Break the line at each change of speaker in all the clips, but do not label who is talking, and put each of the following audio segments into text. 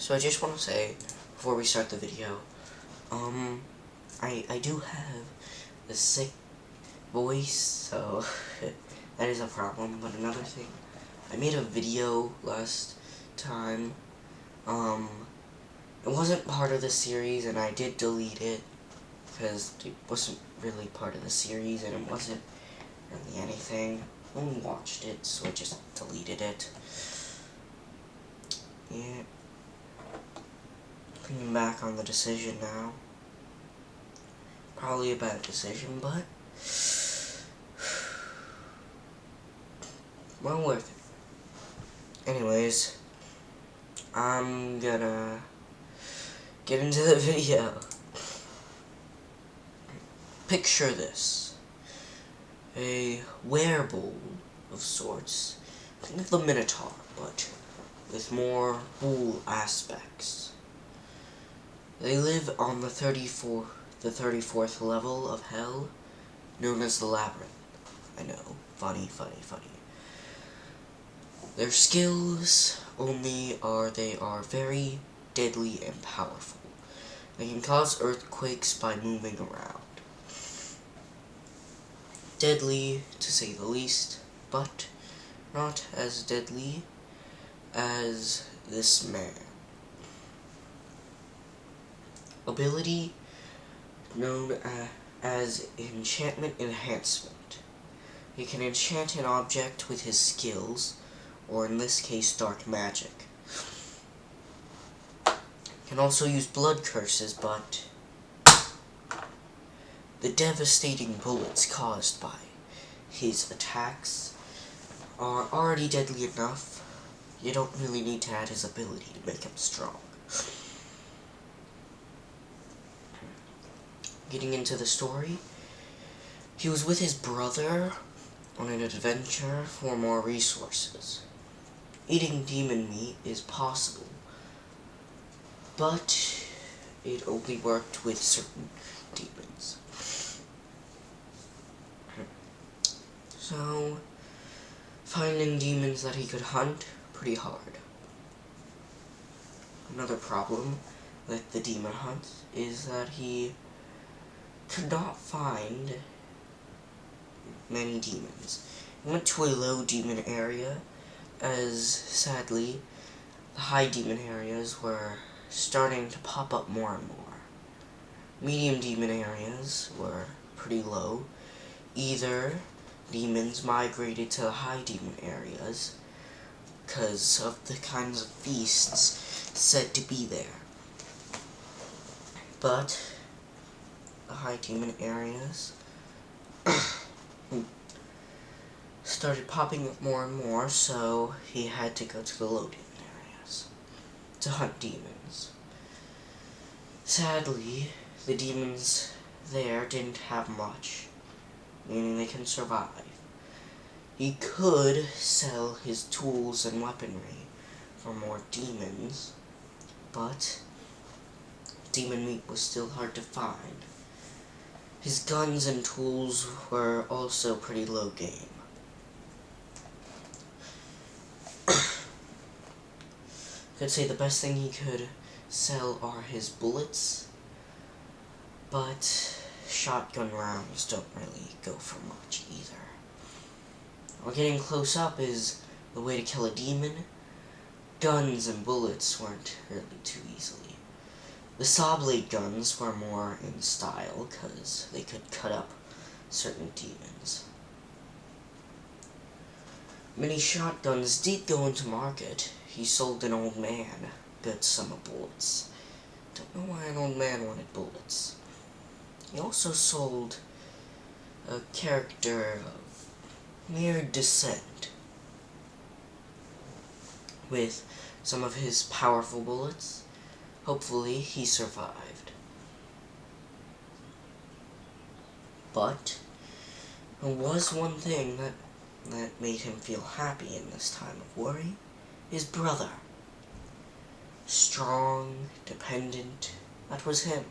So I just want to say, before we start the video, I do have a sick voice, so that is a problem. But another thing, I made a video last time, it wasn't part of the series, and I did delete it, because it wasn't really part of the series, and it wasn't really anything. No one watched it, so I just deleted it. Yeah. Thinking back on the decision now. Probably a bad decision, but well worth it. Anyways, I'm gonna get into the video. Picture this. A werebull of sorts. Think of the Minotaur, but with more bull aspects. They live on the 34th level of hell, known as the Labyrinth. I know, funny. Their skills only are they are very deadly and powerful. They can cause earthquakes by moving around. Deadly, to say the least, but not as deadly as this man. Ability known as enchantment enhancement. He can enchant an object with his skills, or in this case, dark magic. Can also use blood curses, but the devastating bullets caused by his attacks are already deadly enough. You don't really need to add his ability to make him strong. Getting into the story, he was with his brother on an adventure for more resources. Eating demon meat is possible, but it only worked with certain demons. So, finding demons that he could hunt, pretty hard. Another problem with the demon hunt is that he could not find many demons. He went to a low demon area, as sadly, the high demon areas were starting to pop up more and more. Medium demon areas were pretty low. Either demons migrated to the high demon areas because of the kinds of feasts said to be there. But the high demon areas started popping up more and more, so he had to go to the low demon areas to hunt demons. Sadly, the demons there didn't have much, meaning they can survive. He could sell his tools and weaponry for more demons, but demon meat was still hard to find. His guns and tools were also pretty low game. Could say the best thing he could sell are his bullets, but shotgun rounds don't really go for much either. While getting close up is the way to kill a demon, guns and bullets weren't really too easily. The saw blade guns were more in style because they could cut up certain demons. Many shotguns did go into market. He sold an old man a good sum of bullets. Don't know why an old man wanted bullets. He also sold a character of mere descent with some of his powerful bullets. Hopefully he survived. But there was one thing that made him feel happy in this time of worry. His brother. Strong, dependent, that was him.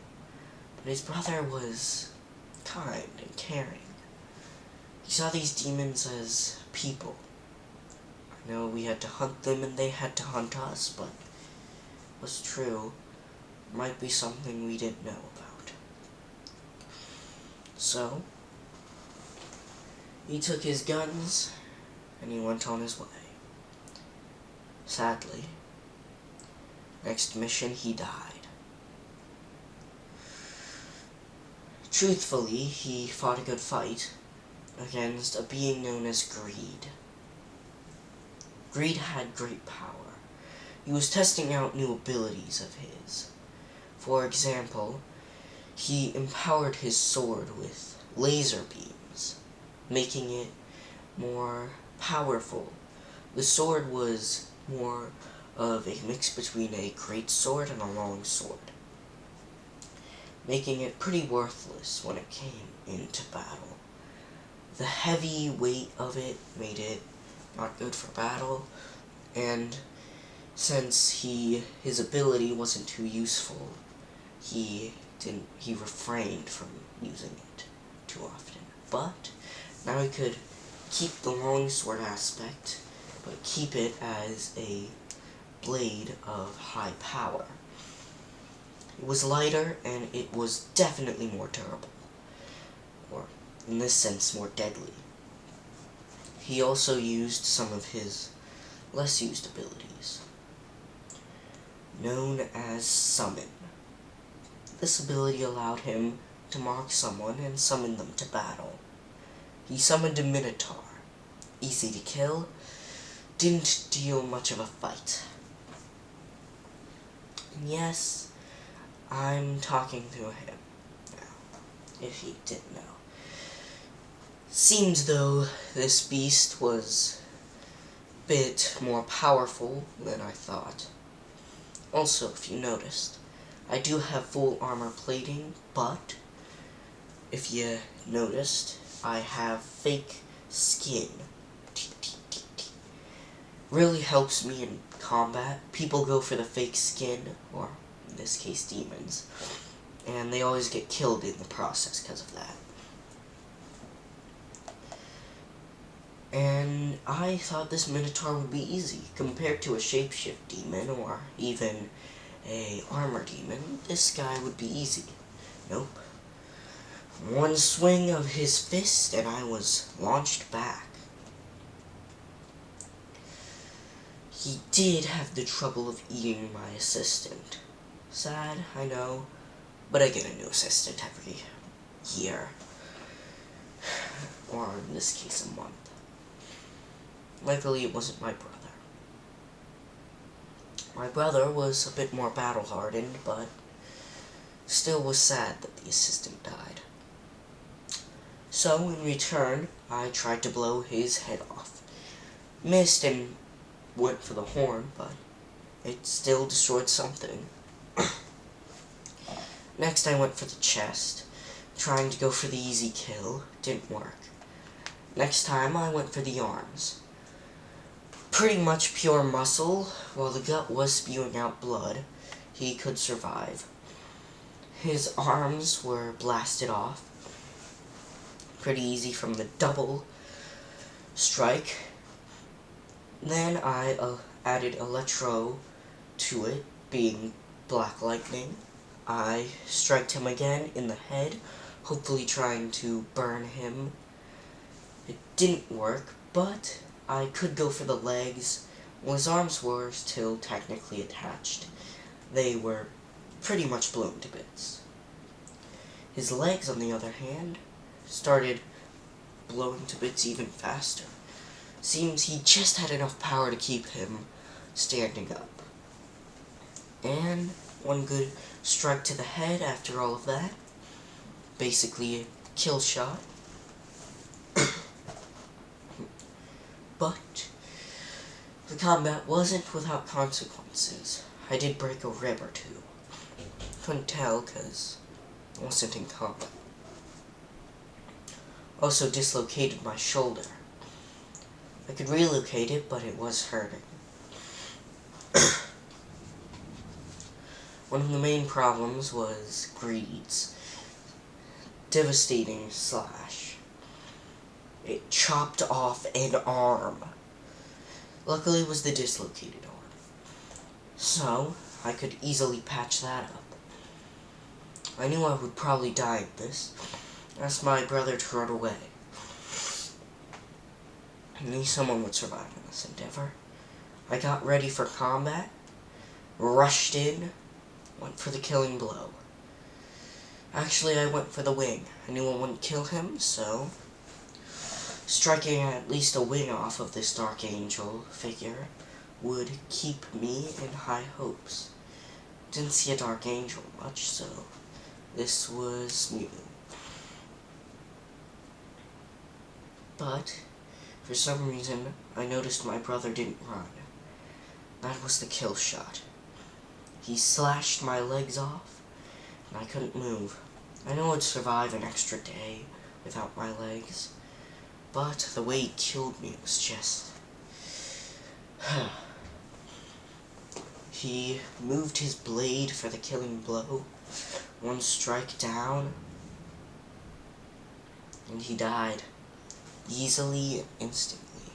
But his brother was kind and caring. He saw these demons as people. I know we had to hunt them and they had to hunt us, but was true might be something we didn't know about. So, he took his guns and he went on his way. Sadly, next mission he died. Truthfully, he fought a good fight against a being known as Greed. Greed had great power. He was testing out new abilities of his. For example, he empowered his sword with laser beams, making it more powerful. The sword was more of a mix between a great sword and a long sword, making it pretty worthless when it came into battle. The heavy weight of it made it not good for battle, and since his ability wasn't too useful, he refrained from using it too often. But now he could keep the longsword aspect, but keep it as a blade of high power. It was lighter, and it was definitely more durable, or in this sense, more deadly. He also used some of his less used abilities, known as Summon. This ability allowed him to mark someone and summon them to battle. He summoned a Minotaur. Easy to kill, didn't deal much of a fight. And yes, I'm talking to him now, if you didn't know. Seems though this beast was a bit more powerful than I thought. Also, if you noticed, I do have full armor plating, but if you noticed, I have fake skin. Really helps me in combat. People go for the fake skin, or in this case demons, and they always get killed in the process because of that. And I thought this Minotaur would be easy. Compared to a shapeshift demon, or even a armor demon, this guy would be easy. Nope. One swing of his fist, and I was launched back. He did have the trouble of eating my assistant. Sad, I know, but I get a new assistant every year. Or in this case, a month. Luckily, it wasn't my brother. My brother was a bit more battle-hardened, but still was sad that the assistant died. So, in return, I tried to blow his head off. Missed and went for the horn, but it still destroyed something. Next, I went for the chest, trying to go for the easy kill. Didn't work. Next time, I went for the arms. Pretty much pure muscle. While the gut was spewing out blood, he could survive. His arms were blasted off. Pretty easy from the double strike. Then I added electro to it, being black lightning. I striked him again in the head, hopefully trying to burn him. It didn't work, but I could go for the legs. Well, his arms were still technically attached. They were pretty much blown to bits. His legs, on the other hand, started blowing to bits even faster. Seems he just had enough power to keep him standing up. And one good strike to the head after all of that. Basically a kill shot. But the combat wasn't without consequences. I did break a rib or two. Couldn't tell because I wasn't in combat. Also dislocated my shoulder. I could relocate it, but it was hurting. One of the main problems was Greed's devastating slash. It chopped off an arm. Luckily, it was the dislocated arm. So, I could easily patch that up. I knew I would probably die in this. I asked my brother to run away. I knew someone would survive in this endeavor. I got ready for combat, rushed in, went for the killing blow. Actually, I went for the wing. I knew I wouldn't kill him, so striking at least a wing off of this Dark Angel figure would keep me in high hopes. Didn't see a Dark Angel much, so this was new. But for some reason, I noticed my brother didn't run. That was the kill shot. He slashed my legs off, and I couldn't move. I know I'd survive an extra day without my legs, but the way he killed me was just... He moved his blade for the killing blow, one strike down, and he died. Easily and instantly.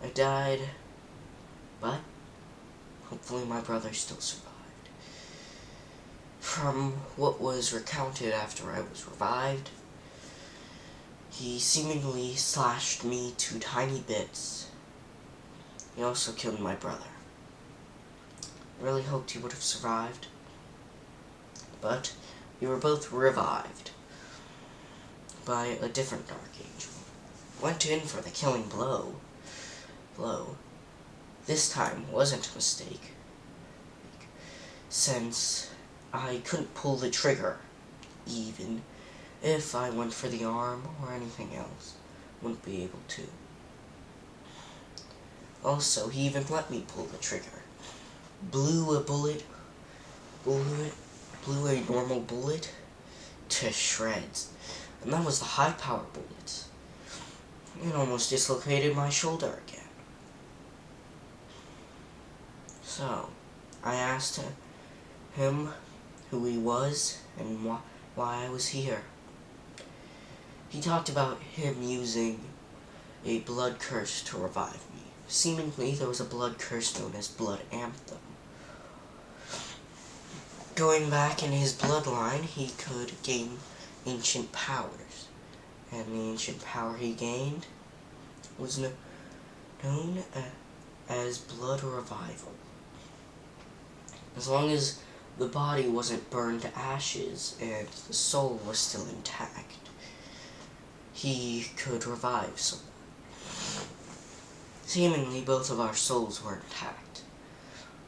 I died, but hopefully my brother still survived. From what was recounted after I was revived, he seemingly slashed me to tiny bits. He also killed my brother. I really hoped he would have survived, but we were both revived by a different Dark Angel. Went in for the killing blow. This time wasn't a mistake, since I couldn't pull the trigger, even if I went for the arm or anything else. Wouldn't be able to. Also, he even let me pull the trigger. Blew a normal bullet to shreds. And that was the high power bullets. It almost dislocated my shoulder again. So, I asked him who he was and why I was here. He talked about him using a blood curse to revive me. Seemingly, there was a blood curse known as Blood Anthem. Going back in his bloodline, he could gain ancient powers, and the ancient power he gained was known as blood revival. As long as the body wasn't burned to ashes and the soul was still intact, he could revive someone. Seemingly, both of our souls were intact.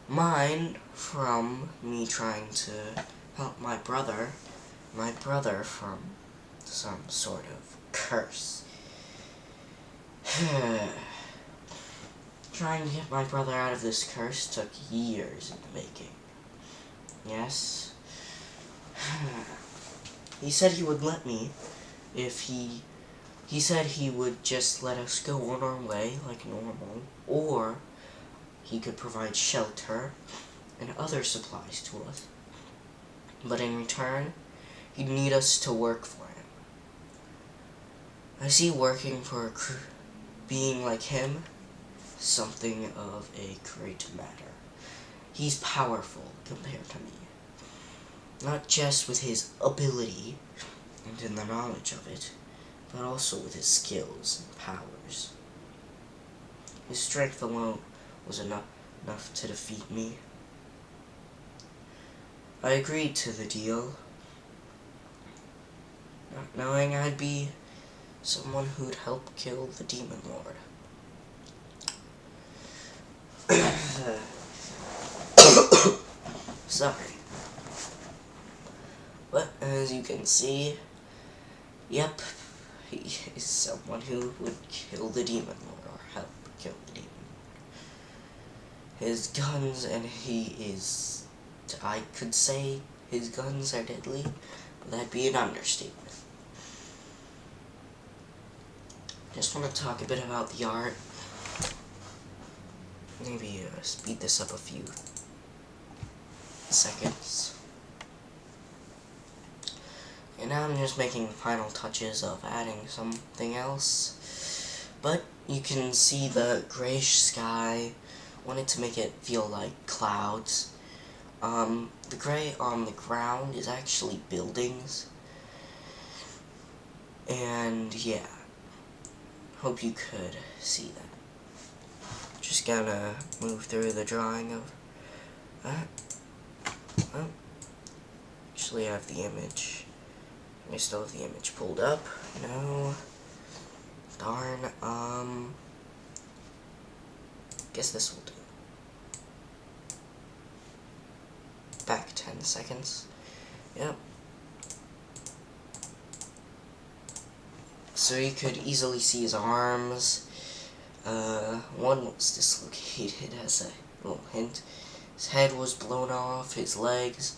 Mine, from me trying to help my brother from some sort of curse. Trying to get my brother out of this curse took years in the making. Yes. He said he would let me if he said he would just let us go on our way like normal, or he could provide shelter and other supplies to us. But in return, he'd need us to work for him. I see working for a being like him something of a great matter. He's powerful compared to me. Not just with his ability and in the knowledge of it, but also with his skills and powers. His strength alone was enough to defeat me. I agreed to the deal, not knowing I'd be someone who'd help kill the Demon Lord. Sorry. But as you can see, yep, he is someone who would kill the Demon Lord, or help kill the Demon Lord. His guns, and he is, I could say his guns are deadly, but that'd be an understatement. Just want to talk a bit about the art. Maybe speed this up a few seconds. And now I'm just making the final touches of adding something else. But you can see the grayish sky. Wanted to make it feel like clouds. The gray on the ground is actually buildings. And yeah, hope you could see that. Just gotta move through the drawing of that. Oh, actually I have the image. I still have the image pulled up. No. Darn, guess this will do. Back 10 seconds. Yep. So you could easily see his arms. One was dislocated as a little hint. His head was blown off, his legs.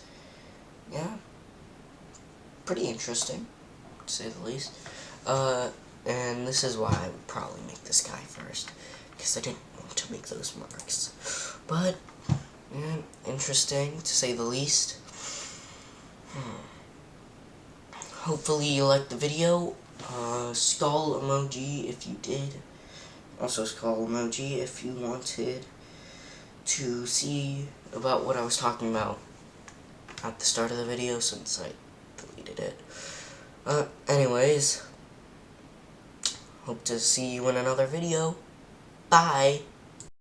Yeah. Pretty interesting, to say the least. And this is why I would probably make this guy first, because I didn't want to make those marks. But, yeah, interesting, to say the least. Hopefully you liked the video. Skull emoji if you did. Also skull emoji if you wanted to see about what I was talking about at the start of the video, since I deleted it. Anyways, hope to see you in another video. Bye!